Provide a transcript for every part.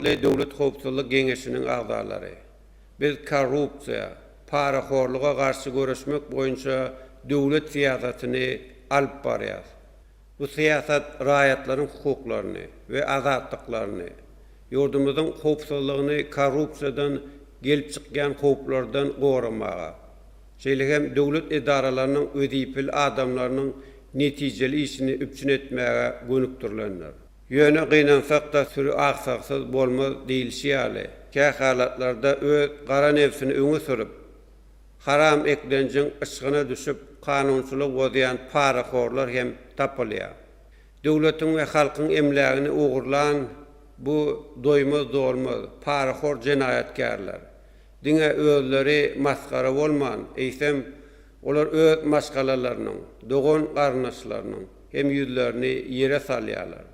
hörmetli Döwlet Howpsuzlyk Geňeşiniň agzalary. Biz korrupsiýa, paraxorluga garşy görüşmek boýunça döwlet siýasatyny alyp barýar. Bu siýasat raýatlaryň hukuklaryny we azatlyklaryny, ýurdumyzyň howpsuzlygyny korrupsiýadan gelip çykýan howplardan goramaga, şeýle-hem döwlet idaralarynyň ödipil adamlarynyň netijeli işini üpçün etmäge gönükdirlenler. Ýöne gynansak da sürü aksaksız bolmaz diýilýär. Kä halatlarda öz gara nefsini öňe sürüp, haram eklenjiň ışgyna düşüp kanunçylyk bozýan paraxorlar hem tapylýar. Döwletiň we halkyň emlägini ugurlan bu doýmaz dolmaz paraxor jenaýatkarlar. Diňe özleri maskara bolman, eýsem olar öz maskalarynyň, dogan garnaşlarynyň hem ýüzlerini ýere salýarlar.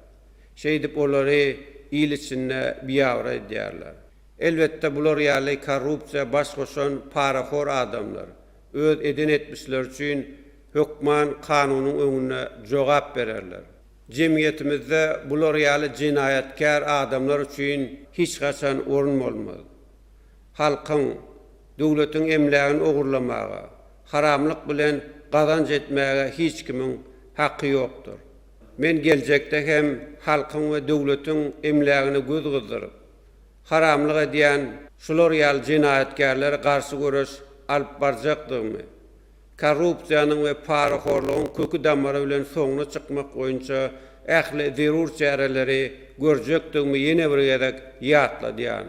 Şeýdip olary il içinde biýawra edýärler. Elbetde bular ýaly korrupsiýa baş goşan paraxor adamlar öz eden etmişler üçin hökman kanunyň öňünde jogap bererler. Jemgyýetimizde bular ýaly jenaýatkar adamlar üçin hiç gaçan orun bolmaz. Halkyň, döwletiň emlägini ogurlamaga, haramlyk bilen gazanç etmäge hiç kimiň haqqy ýokdur. Men geljekde hem halkyň we döwletiň emlägini göz gyzdyryp, haramlyk edýän şular ýaly jenaýatkarlara garşy görüş alyp barjakdymy, korrupsiýanyň we paraxorlygyň kökü damara bilen soňuna çykmak boýunça ähli zerur çäreleri görjekdigmi ýene bir gerek ýatla diýän.